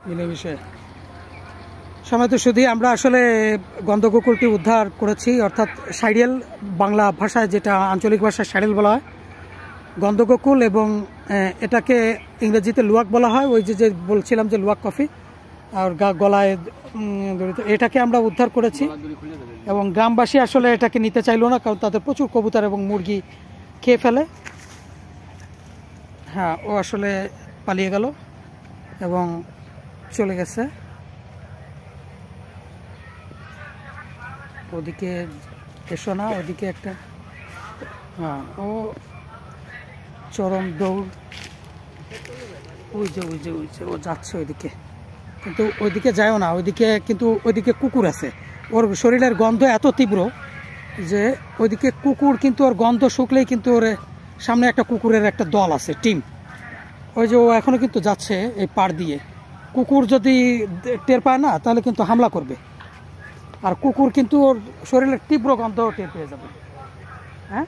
মিলেমিশে সময় তো শুধু আমরা আসলে গন্ধগোকুলটি উদ্ধার করেছি, অর্থাৎ সাইডেল, বাংলা ভাষায় যেটা আঞ্চলিক ভাষায় সাইডেল বলা হয় গন্ধগোকুল, এবং এটাকে ইংরেজিতে লুয়াক বলা হয়। ওই যে বলছিলাম যে লুয়াক কফি আর গলায় এটাকে আমরা উদ্ধার করেছি, এবং গ্রামবাসী আসলে এটাকে নিতে চাইলো না, কারণ তাদের প্রচুর কবুতর এবং মুরগি খেয়ে ফেলে। হ্যাঁ, ও আসলে পালিয়ে গেল এবং চলে গেছে। ওদিকে এসো না, ওদিকে একটা, হ্যাঁ ও চরম দৌড়, ওই যে ও যাচ্ছে ওইদিকে, কিন্তু ওইদিকে যায়ও না, ওইদিকে কিন্তু ওইদিকে কুকুর আছে। ওর শরীরের গন্ধ এত তীব্র যে ওইদিকে কুকুর, কিন্তু ওর গন্ধ শুকলেই কিন্তু ওর সামনে একটা কুকুরের একটা দল আছে, টিম। ওই যে ও এখনো কিন্তু যাচ্ছে এই পাড় দিয়ে। কুকুর যদি টের পায় না তাহলে কিন্তু হামলা করবে, আর কুকুর কিন্তু ওর শরীরের তীব্র গন্ধ টের পেয়ে যাবে। হ্যাঁ,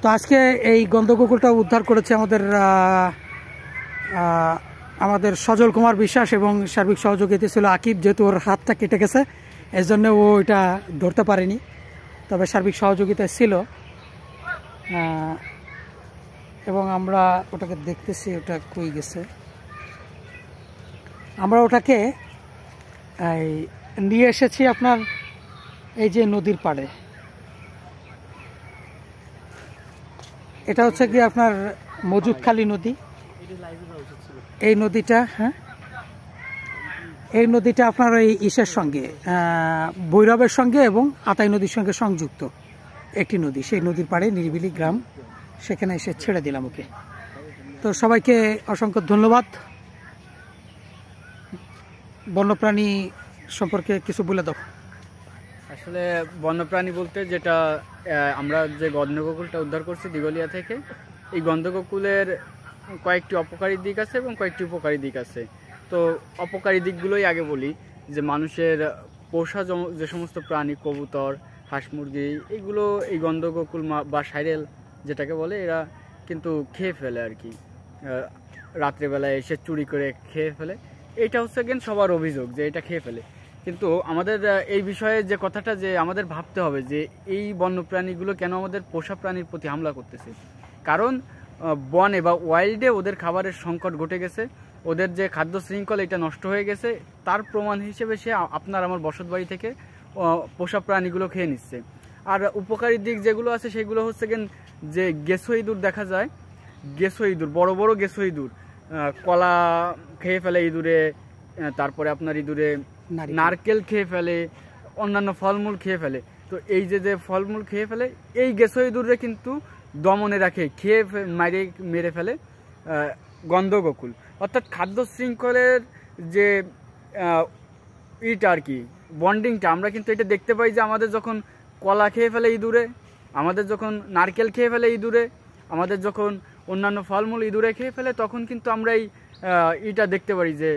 তো আজকে এই গন্ধকুকুরটা উদ্ধার করেছে আমাদের সজল কুমার বিশ্বাস, এবং সার্বিক সহযোগিতা ছিল আকিব। যেহেতু ওর হাতটা কেটে গেছে এই জন্য ও এটা ধরতে পারেনি, তবে সার্বিক সহযোগিতায় ছিল, এবং আমরা ওটাকে দেখতেছি ওটা কই গেছে। আমরা ওটাকে নিয়ে এসেছি আপনার এই যে নদীর পাড়ে। এটা হচ্ছে কি আপনার মজুদখালী নদী, এই নদীটা। হ্যাঁ, এই নদীটা আপনার ওই ইসের সঙ্গে, ভৈরবের সঙ্গে এবং আতাই নদীর সঙ্গে সংযুক্ত একটি নদী। সেই নদীর পাড়ে নিরিবিলি গ্রাম, সেখানে এসে ছেড়ে দিলাম ওকে। তো সবাইকে অসংখ্য ধন্যবাদ। বন্যপ্রাণী সম্পর্কে কিছু বলে দাও। আসলে বন্যপ্রাণী বলতে যেটা আমরা যে গন্ধগোকুলটা উদ্ধার করছি দিঘলিয়া থেকে, এই গন্ধগোকুলের কয়েকটি অপকারী দিক আছে এবং কয়েকটি উপকারী দিক আছে। তো অপকারী দিকগুলোই আগে বলি, যে মানুষের পোষা যে সমস্ত প্রাণী, কবুতর, হাঁস মুরগি, এগুলো এই গন্ধগোকুল বা সাইরেল যেটাকে বলে, এরা কিন্তু খেয়ে ফেলে আর কি, রাত্রেবেলায় এসে চুরি করে খেয়ে ফেলে। এটা হচ্ছে গেন সবার অভিযোগ যে এটা খেয়ে ফেলে, কিন্তু আমাদের এই বিষয়ে যে কথাটা যে আমাদের ভাবতে হবে যে এই বন্যপ্রাণীগুলো কেন আমাদের পোষা প্রাণীর প্রতি হামলা করতেছে। কারণ বনে বা ওয়াইল্ডে ওদের খাবারের সংকট ঘটে গেছে, ওদের যে খাদ্য শৃঙ্খল এটা নষ্ট হয়ে গেছে, তার প্রমাণ হিসেবে সে আপনার আমার বসতবাড়ি থেকে পোষা প্রাণীগুলো খেয়ে নিচ্ছে। আর উপকারী দিক যেগুলো আছে সেগুলো হচ্ছে গেন যে গেছো ইঁদুর দেখা যায়, গেছো ইঁদুর, বড় বড় গেছো ইঁদুর, কলা খেয়ে ফেলে ইঁদুরে, তারপরে আপনার ইঁদুরে নারকেল খেয়ে ফেলে, অন্যান্য ফলমূল খেয়ে ফেলে। তো এই যে ফলমূল খেয়ে ফেলে, এই গেছো ইঁদুরে কিন্তু দমনে রাখে, খেয়ে মেরে ফেলে গন্ধগোকুল। অর্থাৎ খাদ্য শৃঙ্খলের যে ইটা আর কি, বন্ডিংটা আমরা কিন্তু এটা দেখতে পাই যে আমাদের যখন কলা খেয়ে ফেলে ইঁদুরে, আমাদের যখন নারকেল খেয়ে ফেলে ইঁদুরে, আমাদের যখন অন্যান্য ফলমূল ইঁদুরে খেয়ে ফেলে, তখন কিন্তু আমরা এইটা দেখতে পারি যে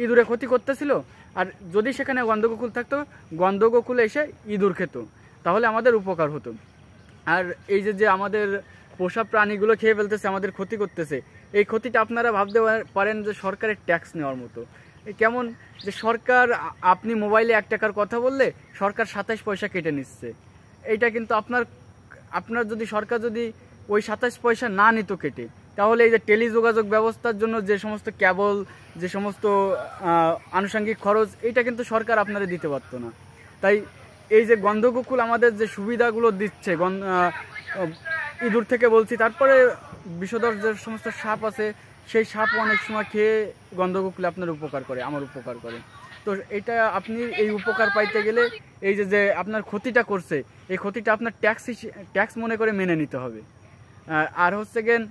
ইঁদুরে ক্ষতি করতেছিল। আর যদি সেখানে গন্ধগোকুল থাকতো, গন্ধগোকুল এসে ইঁদুর খেত, তাহলে আমাদের উপকার হতো। আর এই যে আমাদের পোষা প্রাণীগুলো খেয়ে ফেলতেছে, আমাদের ক্ষতি করতেছে, এই ক্ষতিটা আপনারা ভাবতে পারেন যে সরকারের ট্যাক্স নেওয়ার মতো। কেমন যে সরকার, আপনি মোবাইলে 1 টাকার কথা বললে সরকার 27 পয়সা কেটে নিচ্ছে। এইটা কিন্তু আপনার যদি সরকার যদি ওই 27 পয়সা না নিত কেটে, তাহলে এই যে টেলিযোগাযোগ ব্যবস্থার জন্য যে সমস্ত কেবল, যে সমস্ত আনুষঙ্গিক খরচ, এটা কিন্তু সরকার আপনারা দিতে পারতো না। তাই এই যে গন্ধগোকুল আমাদের যে সুবিধাগুলো দিচ্ছে, ইঁদুর থেকে বলছি, তারপরে বিষধর যে সমস্ত সাপ আছে, সেই সাপ অনেক সময় খেয়ে গন্ধগোকুল আপনার উপকার করে, আমার উপকার করে। তো এটা আপনি এই উপকার পাইতে গেলে এই যে আপনার ক্ষতিটা করছে, এই ক্ষতিটা আপনার ট্যাক্স মনে করে মেনে নিতে হবে। আর হচ্ছে গেন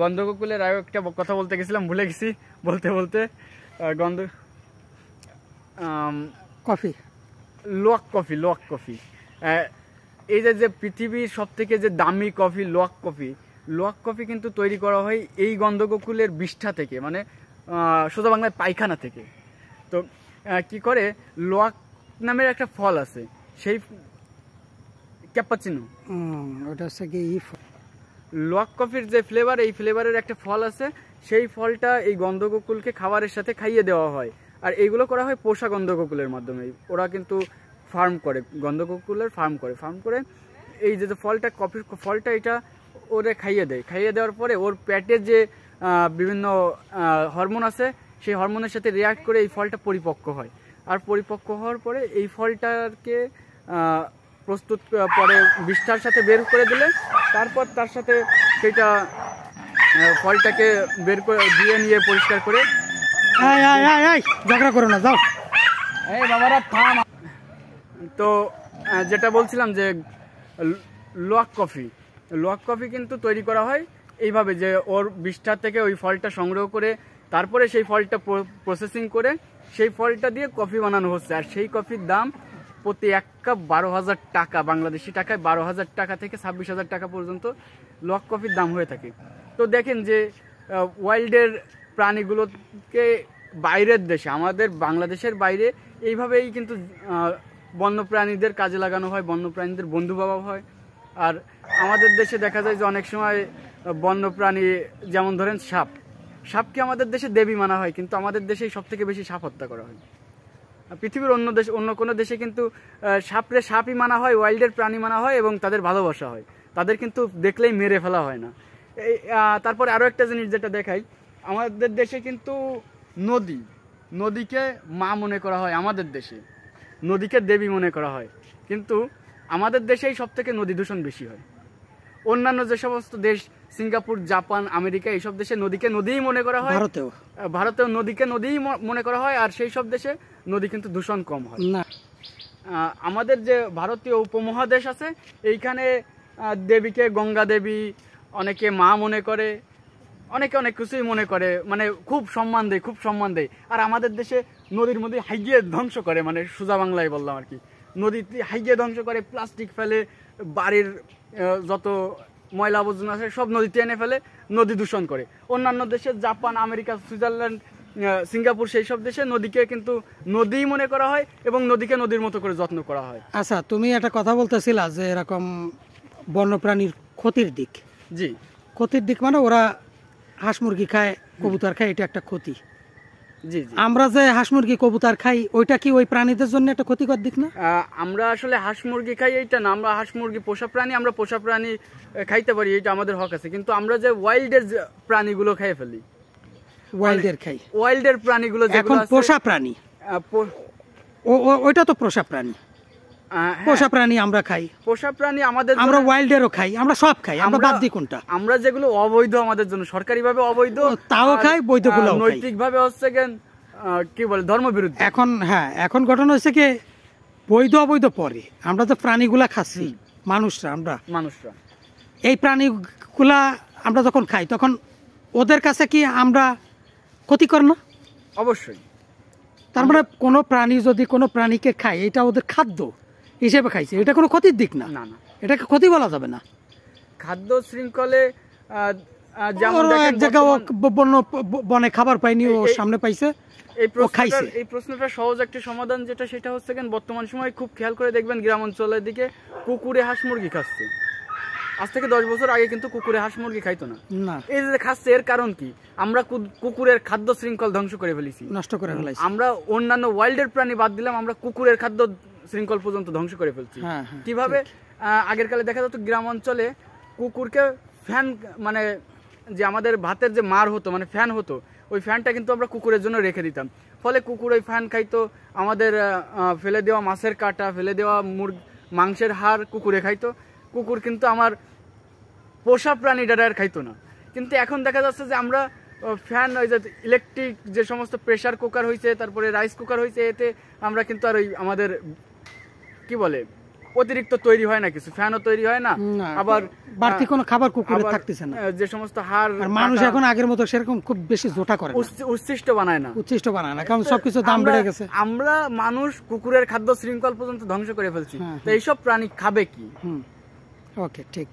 গন্ধগোকুলের আরও একটা কথা বলতে গেছিলাম, ভুলে গেছি বলতে লোয়াক কফি। এই যে পৃথিবীর সব থেকে যে দামি কফি লোয়াক কফি কিন্তু তৈরি করা হয় এই গন্ধগোকুলের বিষ্ঠা থেকে, মানে সোজা বাংলায় পায়খানা থেকে। তো কি করে, লোয়াক নামের একটা ফল আছে, সেই ক্যাপাচিনো, ওটা হচ্ছে কি লক কফির যে ফ্লেভার, এই ফ্লেভারের একটা ফল আছে, সেই ফলটা এই গন্ধককুলকে খাবারের সাথে খাইয়ে দেওয়া হয়। আর এইগুলো করা হয় পোষা গন্ধককুলের মাধ্যমে। ওরা কিন্তু ফার্ম করে, গন্ধককুলের ফার্ম করে এই যে ফলটা, কফির ফলটা, এটা ওরে খাইয়ে দেয়। খাইয়ে দেওয়ার পরে ওর পেটে যে বিভিন্ন হরমোন আছে, সেই হরমোনের সাথে রিয়াক্ট করে এই ফলটা পরিপক্ক হয়। আর পরিপক্ক হওয়ার পরে এই ফলটাকে প্রস্তুত পরে বিষ্ঠার সাথে বের করে দিলে, তারপর তার সাথে সেটা ফলটাকে বের করে দিয়ে নিয়ে পরিষ্কার করে। ঝগড়া করো না, যাও। এই বাবারা থাম। তো যেটা বলছিলাম যে লক কফি কিন্তু তৈরি করা হয় এইভাবে, যে ওর বিষ্ঠা থেকে ওই ফলটা সংগ্রহ করে তারপরে সেই ফলটা প্রসেসিং করে সেই ফলটা দিয়ে কফি বানানো হচ্ছে। আর সেই কফির দাম প্রতি 1 কাপ 12,000 টাকা, বাংলাদেশি টাকায় 12,000 টাকা থেকে 26,000 টাকা পর্যন্ত লক কফির দাম হয়ে থাকে। তো দেখেন যে ওয়াইল্ডের প্রাণীগুলোকে বাইরের দেশে, আমাদের বাংলাদেশের বাইরে এইভাবেই কিন্তু বন্যপ্রাণীদের কাজে লাগানো হয়, বন্যপ্রাণীদের বন্ধু বাবা হয়। আর আমাদের দেশে দেখা যায় যে অনেক সময় বন্যপ্রাণী, যেমন ধরেন সাপকে আমাদের দেশে দেবী মানা হয়, কিন্তু আমাদের দেশেই সব থেকে বেশি সাপ হত্যা করা হয়। পৃথিবীর অন্য কোনো দেশে কিন্তু সাপই মানা হয়, ওয়াইল্ডের প্রাণী মানা হয় এবং তাদের ভালোবাসা হয়, তাদের কিন্তু দেখলেই মেরে ফেলা হয় না। তারপরে আরও একটা জিনিস যেটা দেখাই, আমাদের দেশে কিন্তু নদীকে মা মনে করা হয়, আমাদের দেশে নদীকে দেবী মনে করা হয়, কিন্তু আমাদের দেশেই সব থেকে নদী দূষণ বেশি হয়। অন্যান্য যে সমস্ত দেশ, সিঙ্গাপুর, জাপান, আমেরিকা, এইসব দেশে নদীকে নদীই মনে করা হয়, ভারতেও নদীকে নদীই মনে করা হয়, আর সেই সব দেশে নদী কিন্তু দূষণ কম হয় না। আমাদের যে ভারতীয় উপমহাদেশ আছে, এইখানে দেবীকে গঙ্গা দেবী, অনেকে মা মনে করে, অনেকে অনেক কিছুই মনে করে, মানে খুব সম্মান দেয়। আর আমাদের দেশে নদীর মধ্যে হাইগিয়ে ধ্বংস করে, মানে সোজা বাংলায় বললাম আর কি, নদীতে হাইগিয়ে ধ্বংস করে, প্লাস্টিক ফেলে, বাড়ির যত ময়লা আবর্জনা আছে সব নদীতে এনে ফেলে, নদী দূষণ করে। অন্যান্য দেশে জাপান, আমেরিকা, সুইজারল্যান্ড, সিঙ্গাপুর, সেই সব দেশে নদীকে কিন্তু নদীই মনে করা হয় এবং নদীকে নদীর মতো করে যত্ন করা হয়। আচ্ছা, তুমি একটা কথা বলতেছিলা যে এরকম বন্যপ্রাণীর ক্ষতির দিক। জি, ক্ষতির দিক মানে ওরা হাঁস মুরগি খায়, কবুতর খায়, এটা একটা ক্ষতি। জি, আমরা যে হাঁস মুরগি কবুতর খাই, ওইটা কি ওই প্রাণীদের জন্য একটা ক্ষতিকর দিক না? আমরা আসলে হাঁস মুরগি খাই এইটা না, আমরা হাঁস মুরগি পোষা প্রাণী, আমরা পোষা প্রাণী খাইতে পারি, এটা আমাদের হক আছে। কিন্তু আমরা যে ওয়াইল্ডের প্রাণীগুলো খাইয়ে ফেলি, ওয়াইল্ডের প্রাণীগুলো এখন পোষা প্রাণী, ওইটা তো পোষা প্রাণী। পোষা প্রাণী আমরা খাই, পোষা প্রাণী আমাদের, আমরা ওয়াইল্ডেরও খাই, আমরা সব খাই, আমরা বাদ দিই কোনটা? আমরা যেগুলো অবৈধ আমাদের জন্য, সরকারিভাবে অবৈধ তাও খাই, বৈধগুলো নৈতিকভাবে হচ্ছে কি বলে ধর্মবিরুদ্ধ। এখন এখন ঘটনা হচ্ছে কি, বৈধ অবৈধ পরে, আমরা তো প্রাণীগুলা খাচ্ছি, মানুষরা এই প্রাণীগুলা আমরা যখন খাই, তখন ওদের কাছে কি আমরা ক্ষতিকর না? অবশ্যই। তার মানে কোনো প্রাণী যদি কোনো প্রাণীকে খায়, এটা ওদের খাদ্য হিসেবে খাইছে, এটা কোনো ক্ষতির দিক না, এটাকে ক্ষতি বলা যাবে না। খাদ্য শৃঙ্খলে বনে খাবার পাইনি, ও সামনে পাইছে, এই প্রশ্নটা সহজ একটা সমাধান, সেটা হচ্ছে বর্তমান সময় খুব খেয়াল করে দেখবেন গ্রাম অঞ্চলের দিকে কুকুরে হাঁস মুরগি খাচ্ছে। আজ থেকে 10 বছর আগে কিন্তু কুকুরে হাঁস মুরগি খাইতো না। এই যে খাচ্ছে, এর কারণ কি? আমরা কুকুরের খাদ্য শৃঙ্খল ধ্বংস করে ফেলেছি, নষ্ট করে ফেলেছি। আমরা অন্যান্য ওয়াইল্ডের প্রাণী বাদ দিলাম, আমরা কুকুরের খাদ্য শৃঙ্খল পর্যন্ত ধ্বংস করে ফেলছি। কিভাবে? আগের কালে দেখা যেত গ্রাম অঞ্চলে কুকুরকে ফ্যান, মানে যে আমাদের ভাতের যে মার হতো, মানে ফ্যান হতো, ওই ফ্যানটা কিন্তু আমরা কুকুরের জন্য রেখে দিতাম। ফলে কুকুর ওই ফ্যান খাইতো, আমাদের ফেলে দেওয়া মাছের কাঁটা, ফেলে দেওয়া মাংসের হাড় কুকুরে খাইতো। কুকুর কিন্তু আমার পোষা প্রাণী ডাটার খাইতো না। কিন্তু এখন দেখা যাচ্ছে যে আমরা ফ্যান, ওই যে ইলেকট্রিক যে সমস্ত প্রেসার কুকার হয়েছে, তারপরে রাইস কুকার হয়েছে, এতে আমরা কিন্তু আর ওই আমাদের কি বলে অতিরিক্ত তৈরি হয় না, কিছু ফ্যানও তৈরি হয় না, আবার বাড়তি কোনো খাবার কুকুরের থাকতেছে না। যে সমস্ত হাড়, মানুষ এখন আগের মতো সেরকম খুব বেশি জোটা করে, উচ্ছিষ্ট বানায় না, কারণ সবকিছু দাম বেড়ে গেছে। আমরা মানুষ কুকুরের খাদ্য শৃঙ্খল পর্যন্ত ধ্বংস করে ফেলছি, তো এইসব প্রাণী খাবে কি? ওকে, ঠিক।